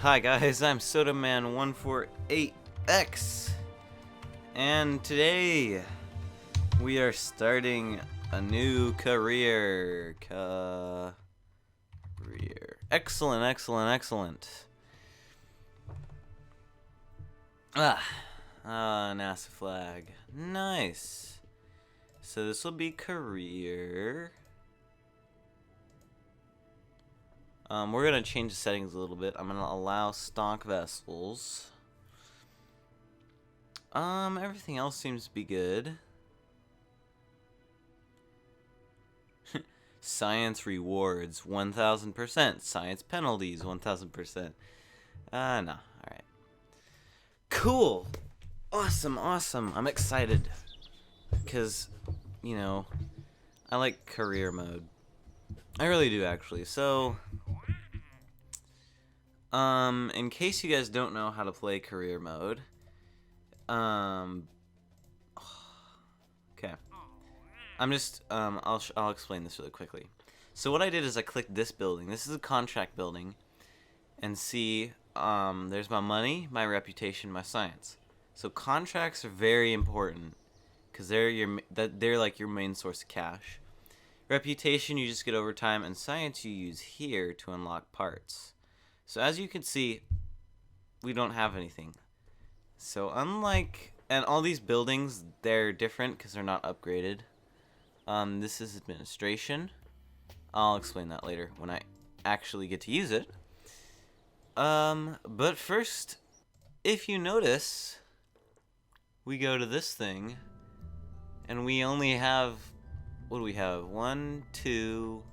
Hi guys, I'm SodaMan148X, and today we are starting a new career. Excellent, excellent, excellent. NASA flag. Nice. So this will be career. We're gonna change the settings a little bit. I'm gonna allow stock vessels. Everything else seems to be good. Science rewards 1000%. Science penalties 1000%. No. Alright. Cool. Awesome, awesome. I'm excited. Because, you know, I like career mode. I really do, actually. So, in case you guys don't know how to play career mode, okay. I'll explain this really quickly. So what I did is I clicked this building. This is a contract building, and see, there's my money, my reputation, my science. So contracts are very important because they're like your main source of cash. Reputation, you just get overtime, and science you use here to unlock parts. So as you can see, we don't have anything. So and all these buildings, they're different because they're not upgraded. This is administration. I'll explain that later when I actually get to use it. But first, if you notice, we go to this thing, and we only have, what do we have? 1, 2,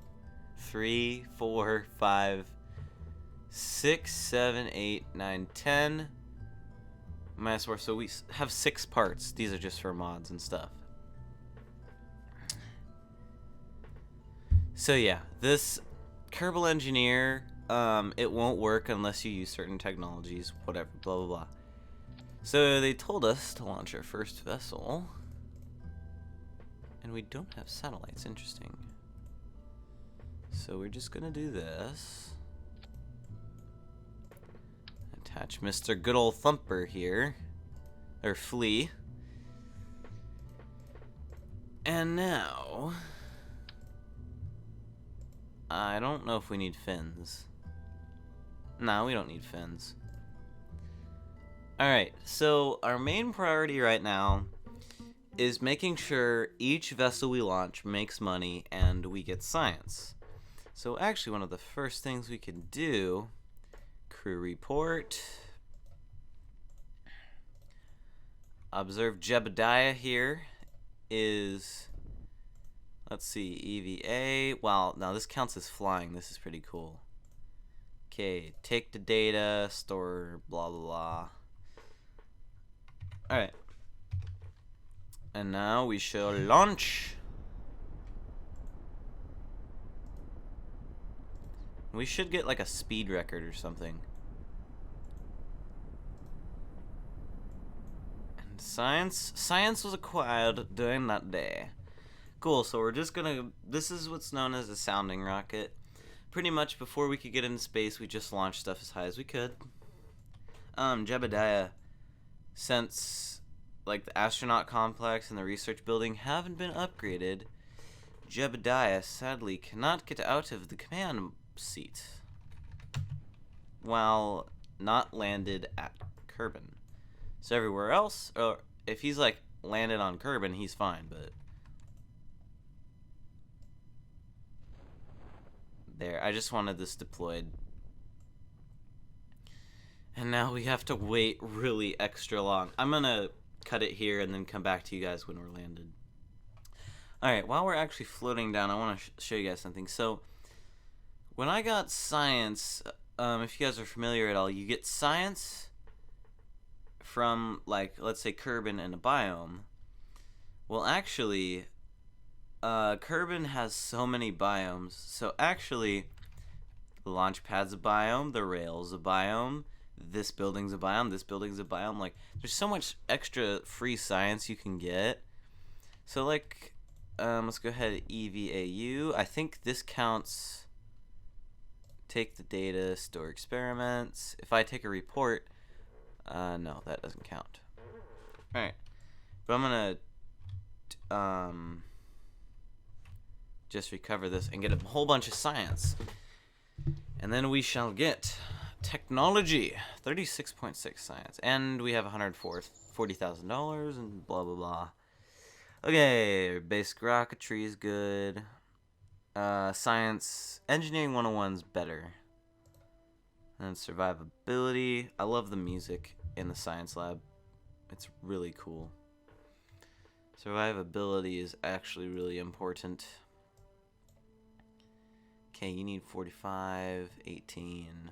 3, 4, 5, 6, 7, 8, 9, 10. Minus 4, so we have 6 parts. These are just for mods and stuff. So yeah, this Kerbal Engineer, it won't work unless you use certain technologies, whatever, blah blah blah. So they told us to launch our first vessel, and we don't have satellites. Interesting. So we're just gonna do this. Attach Mr. Good Old Thumper here, or Flea. And now, I don't know if we need fins. No, we don't need fins. Alright, so our main priority right now is making sure each vessel we launch makes money and we get science. So actually one of the first things we can do, crew report. Observe Jebediah here is, let's see, EVA. Wow, now this counts as flying. This is pretty cool. Okay, take the data, store, blah, blah, blah. Alright. And now we shall launch. We should get like a speed record or something. And science was acquired during that day. Cool, so we're just gonna, this is what's known as a sounding rocket. Pretty much before we could get into space, we just launched stuff as high as we could. Jebediah, since like the astronaut complex and the research building haven't been upgraded, Jebediah sadly cannot get out of the command seat while not landed at Kerbin. So everywhere else, or if he's like landed on Kerbin, he's fine, but there, I just wanted this deployed. And now we have to wait really extra long. I'm gonna cut it here and then come back to you guys when we're landed. Alright, while we're actually floating down, I want to show you guys something. So, when I got science, if you guys are familiar at all, you get science from, like, let's say Kerbin and a biome. Well, actually, Kerbin has so many biomes. So actually, the launch pad's a biome, the rail's a biome, this building's a biome, this building's a biome. Like, there's so much extra free science you can get. So, like, let's go ahead and EVAU. I think this counts Take the data, store experiments. If I take a report, no, that doesn't count. Alright, but I'm gonna just recover this and get a whole bunch of science. And then we shall get technology, 36.6 science. And we have $140,000 and blah, blah, blah. Okay, basic rocketry is good. Science, engineering 101's better. And survivability. I love the music in the science lab. It's really cool. Survivability is actually really important. Okay, you need 45, 18.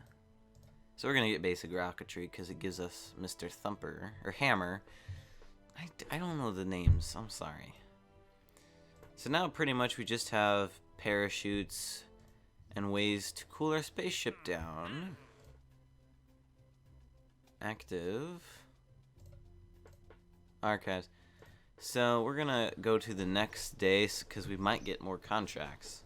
So we're gonna get basic rocketry because it gives us Mr. Thumper, or Hammer. I don't know the names, I'm sorry. So now pretty much we just have parachutes and ways to cool our spaceship down. Active. Archives. So we're gonna go to the next day because we might get more contracts.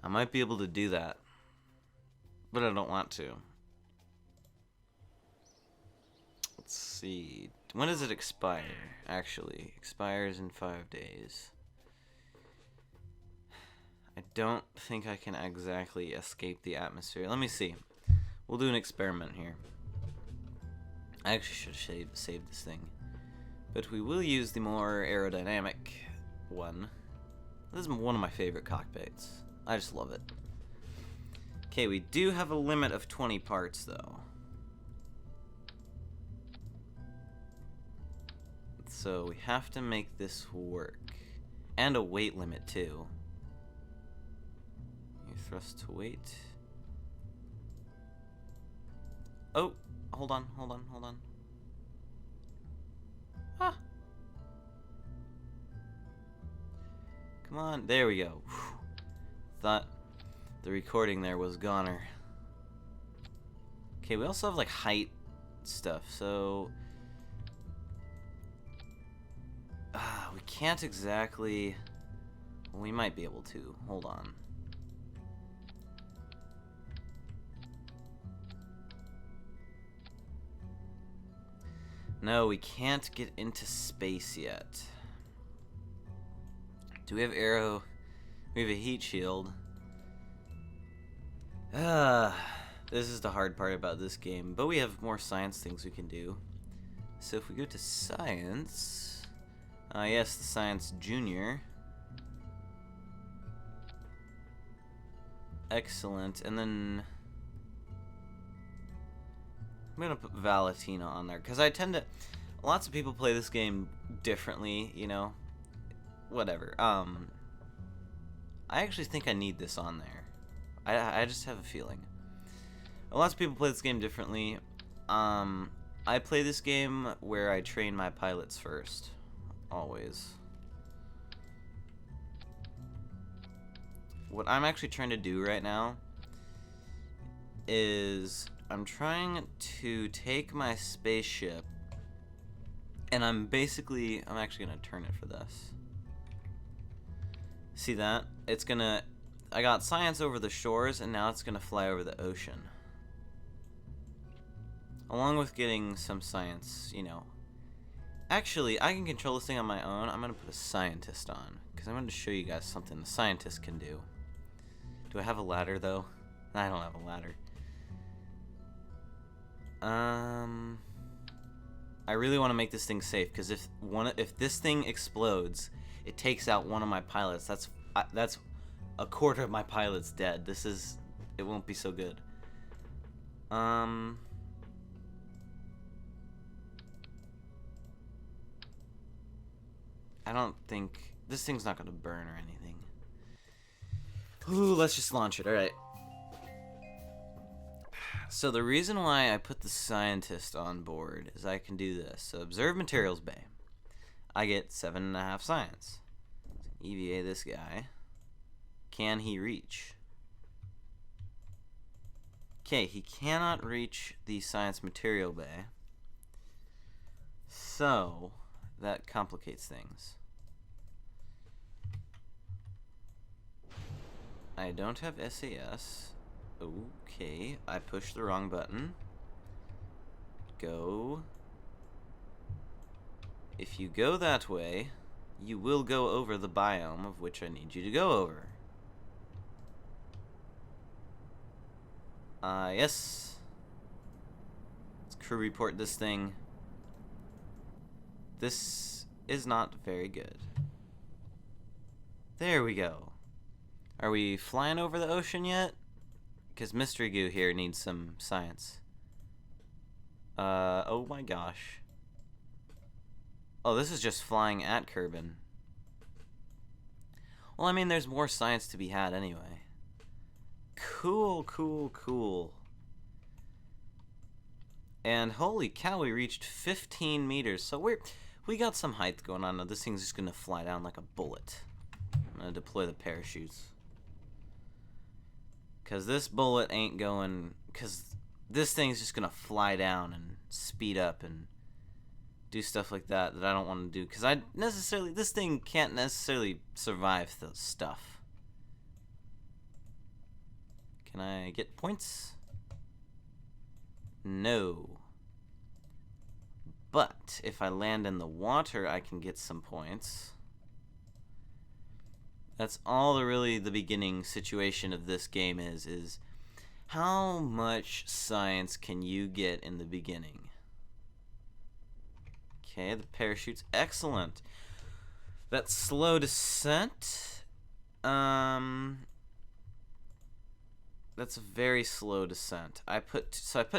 I might be able to do that, but I don't want to. Let's see. When does it expire? Actually, expires in 5 days. I don't think I can exactly escape the atmosphere. Let me see. We'll do an experiment here. I actually should have saved this thing. But we will use the more aerodynamic one. This is one of my favorite cockpits. I just love it. Okay, we do have a limit of 20 parts, though. So we have to make this work. And a weight limit, too. You thrust to weight. Oh, hold on. Ah. Come on, there we go. Whew. Thought the recording there was goner. Okay, we also have like height stuff, so we can't exactly. Well, we might be able to. Hold on. No, we can't get into space yet. Do we have arrow? We have a heat shield. This is the hard part about this game, but we have more science things we can do. So if we go to science, yes, the science junior. Excellent, and then I'm gonna put Valentina on there because I tend to. Lots of people play this game differently, you know. Whatever. I actually think I need this on there. I just have a feeling. Lots of people play this game differently. I play this game where I train my pilots first. Always. What I'm actually trying to do right now is I'm trying to take my spaceship and I'm actually going to turn it for this. See that? It's gonna. I got science over the shores, and now it's gonna fly over the ocean. Along with getting some science, you know. Actually, I can control this thing on my own. I'm gonna put a scientist on, because I'm gonna show you guys something the scientist can do. Do I have a ladder, though? I don't have a ladder. I really want to make this thing safe, because if this thing explodes, it takes out one of my pilots. That's a quarter of my pilots dead. It won't be so good. I don't think this thing's not gonna burn or anything. Ooh, let's just launch it. All right. So the reason why I put the scientist on board is I can do this. So observe materials bay. I get 7.5 science. EVA this guy. Can he reach? Okay, he cannot reach the science material bay. So that complicates things. I don't have SAS. Okay, I pushed the wrong button. Go. If you go that way, you will go over the biome of which I need you to go over. Yes. Let's crew report this thing. This is not very good. There we go. Are we flying over the ocean yet? Because Mystery Goo here needs some science. Oh my gosh. Oh, this is just flying at Kerbin. Well, I mean, there's more science to be had anyway. Cool, cool, cool. And holy cow, we reached 15 meters. So we got some height going on. Now this thing's just gonna fly down like a bullet. I'm gonna deploy the parachutes. Cause this bullet ain't going, cause this thing's just gonna fly down and speed up and do stuff like that I don't want to do. Cause this thing can't necessarily survive the stuff. Can I get points? No. But if I land in the water, I can get some points. That's all the beginning situation of this game is how much science can you get in the beginning? Okay, the parachute's excellent. That slow descent, that's a very slow descent. I put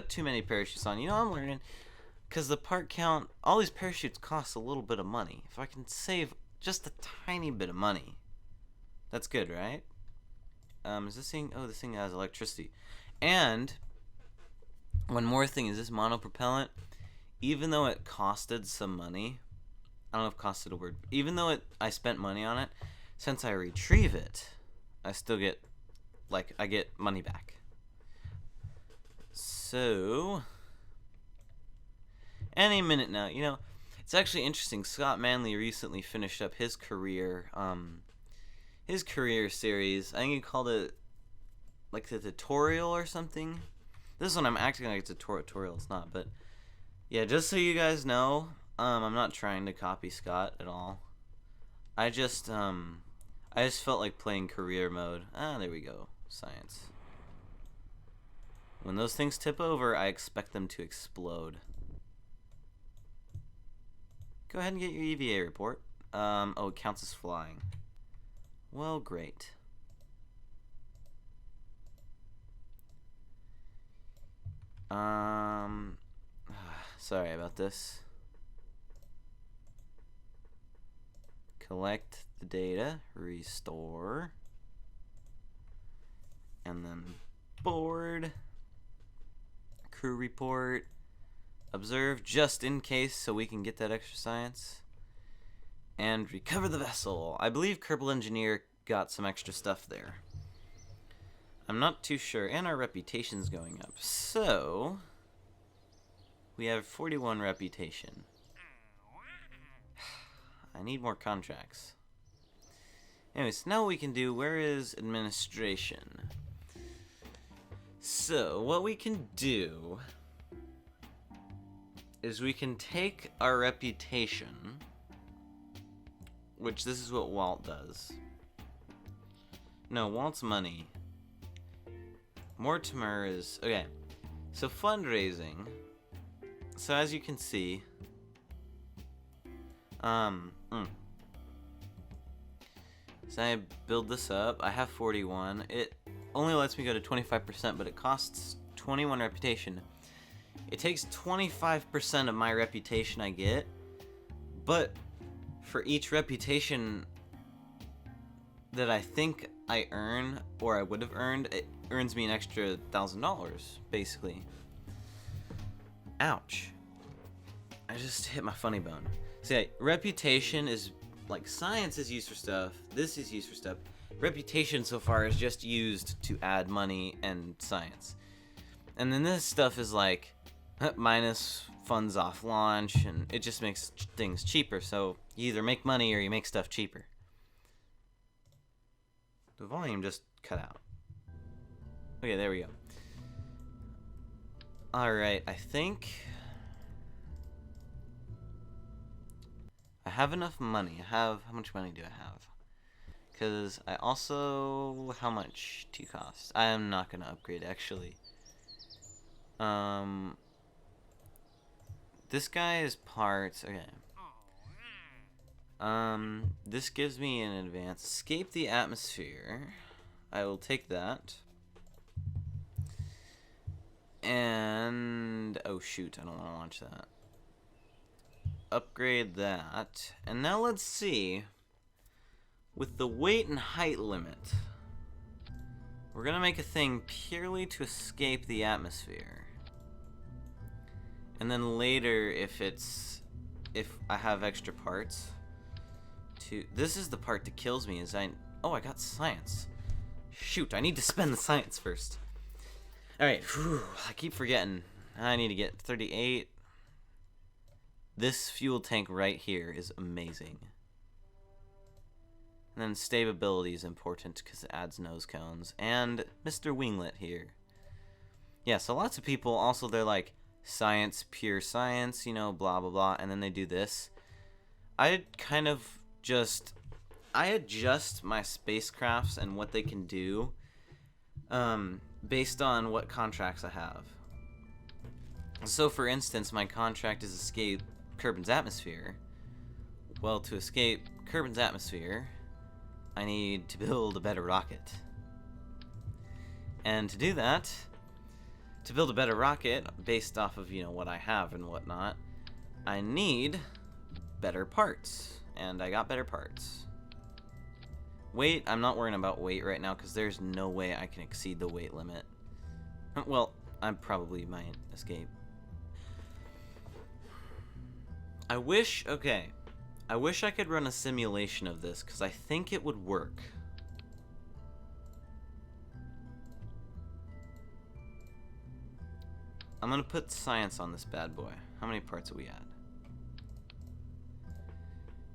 too many parachutes on. You know, I'm learning, because the part count, all these parachutes cost a little bit of money. If I can save just a tiny bit of money, that's good, right? Is this thing? Oh, this thing has electricity. And one more thing is this monopropellant, even though it costed some money, I don't know if costed a word, even though I spent money on it, since I retrieve it, I still get, I get money back. So, any minute now, you know, it's actually interesting. Scott Manley recently finished up his career series. I think he called it like the tutorial or something. This one I'm acting like it's a tutorial. It's not, but yeah, just so you guys know, I'm not trying to copy Scott at all. I just felt like playing career mode. There we go. Science. When those things tip over, I expect them to explode. Go ahead and get your EVA report. Oh, it counts as flying. Well, great. Sorry about this. Collect the data, restore, and then board, crew report, observe just in case so we can get that extra science, and recover the vessel. I believe Kerbal Engineer got some extra stuff there. I'm not too sure, and our reputation's going up. So, we have 41 reputation. I need more contracts. Anyways, now what we can do, where is administration? So, what we can do is we can take our reputation, which this is what Walt does. No, Walt's money. Mortimer is... Okay, so fundraising. So as you can see... So I build this up. I have 41. It only lets me go to 25%, but it costs 21 reputation. It takes 25% of my reputation I get, but for each reputation that I think I earn, or I would have earned, it earns me an extra $1,000, basically. Ouch. I just hit my funny bone. So yeah, reputation is, like, science is used for stuff, this is used for stuff. Reputation so far is just used to add money and science. And then this stuff is like, minus funds off launch, and it just makes things cheaper. So you either make money or you make stuff cheaper. The volume just cut out. Okay, there we go. Alright, I think I have enough money. How much money do I have? Because I also... How much do you cost? I am not going to upgrade, actually. This guy is parts... Okay. This gives me an advance. Escape the atmosphere. I will take that. And... Oh, shoot. I don't want to launch that. Upgrade that. And now let's see. With the weight and height limit, we're going to make a thing purely to escape the atmosphere. And then later, if I have extra parts... This is the part that kills me, is oh, I got science. Shoot, I need to spend the science first. Alright, I keep forgetting. I need to get 38. This fuel tank right here is amazing. And then stability is important because it adds nose cones. And Mr. Winglet here. Yeah, so lots of people, also they're like, science, pure science, you know, blah, blah, blah. And then they do this. I kind of I adjust my spacecrafts and what they can do based on what contracts I have. So for instance, my contract is escape Kerbin's atmosphere. Well, to escape Kerbin's atmosphere, I need to build a better rocket. And to do that, to build a better rocket based off of, you know, what I have and whatnot, I need better parts. And I got better parts. Weight, I'm not worrying about weight right now because there's no way I can exceed the weight limit. Well, I probably might escape. I wish I could run a simulation of this because I think it would work. I'm gonna put science on this bad boy. How many parts are we at?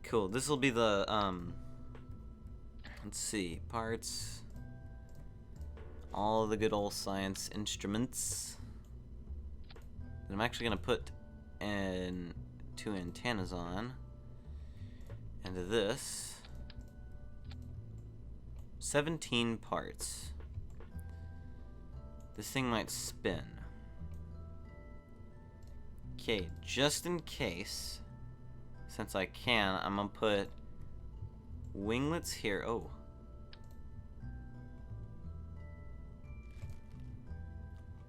Cool. This will be the let's see, parts. All of the good old science instruments. And I'm actually gonna put two antennas on. And this 17 parts. This thing might spin. Okay, just in case, since I can, I'm gonna put winglets here. Oh.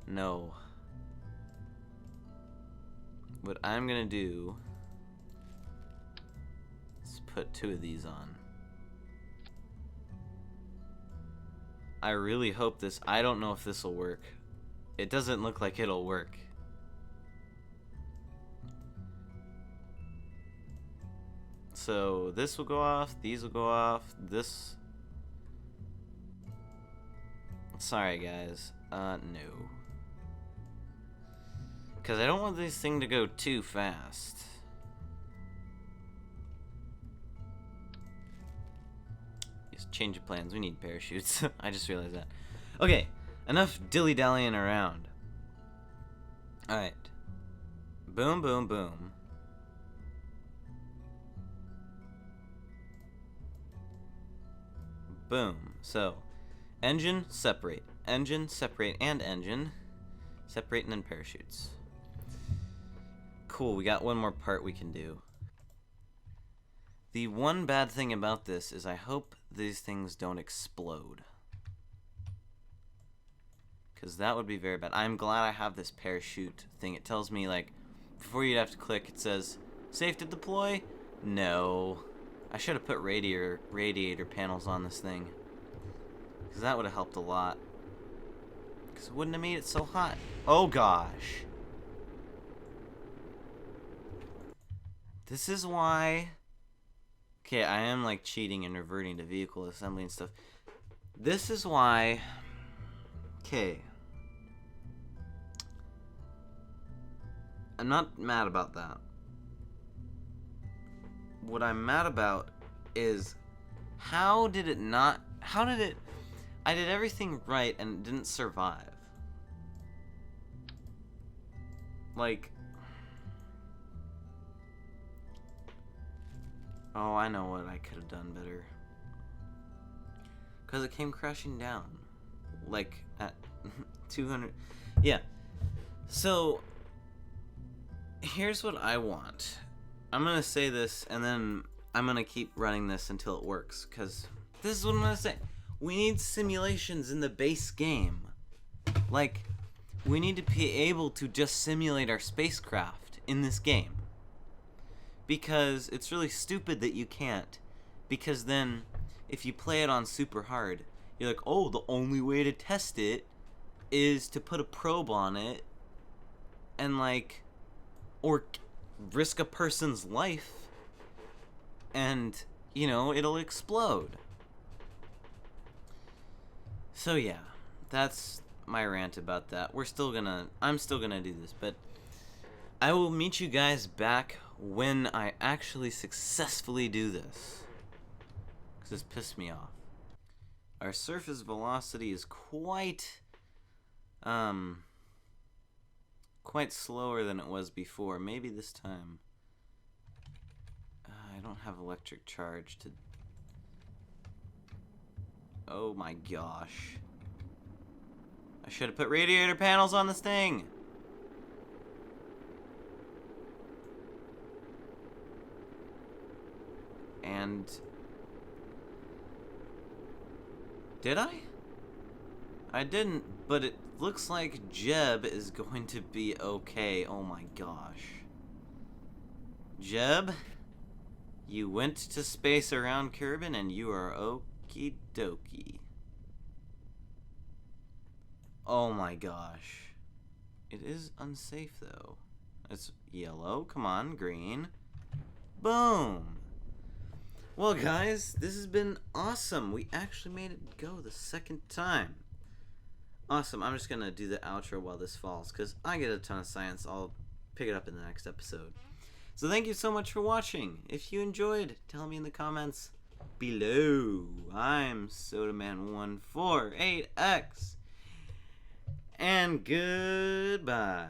No. What I'm gonna do is put 2 of these on. I really hope this, I don't know if this will work. It doesn't look like it'll work. So this will go off, these will go off, this... Sorry guys, no. Because I don't want this thing to go too fast. Just change of plans, we need parachutes. I just realized that. Okay, enough dilly-dallying around. Alright. Boom, boom, boom. Boom. So, engine, separate, and engine. Separate and then parachutes. Cool, we got one more part we can do. The one bad thing about this is I hope these things don't explode. Because that would be very bad. I'm glad I have this parachute thing. It tells me, like, before you'd have to click, it says, safe to deploy? No. I should have put radiator panels on this thing. Because that would have helped a lot. Because it wouldn't have made it so hot. Oh gosh. This is why... Okay, I am like cheating and reverting to vehicle assembly and stuff. This is why... Okay. I'm not mad about that. What I'm mad about is how did it I did everything right and didn't survive. Like... Oh, I know what I could have done better. Because it came crashing down. Like, at 200... Yeah. So, here's what I want. I'm going to say this, and then I'm going to keep running this until it works. Because this is what I'm going to say. We need simulations in the base game. Like, we need to be able to just simulate our spacecraft in this game. Because it's really stupid that you can't. Because then, if you play it on super hard, you're like, oh, the only way to test it is to put a probe on it and, like, or risk a person's life and, you know, it'll explode. So, yeah, that's my rant about that. I'm still gonna do this, but I will meet you guys back when I actually successfully do this. Because this pissed me off. Our surface velocity is quite slower than it was before. Maybe this time. I don't have electric charge to... Oh my gosh. I should have put radiator panels on this thing. And... Did I? I didn't, but it looks like Jeb is going to be okay. Oh my gosh. Jeb, you went to space around Kerbin and you are okie dokie. Oh my gosh. It is unsafe though. It's yellow. Come on, green. Boom. Well, guys, this has been awesome. We actually made it go the second time. Awesome. I'm just going to do the outro while this falls because I get a ton of science. I'll pick it up in the next episode. So thank you so much for watching. If you enjoyed, tell me in the comments below. I'm SodaMan148X. And goodbye.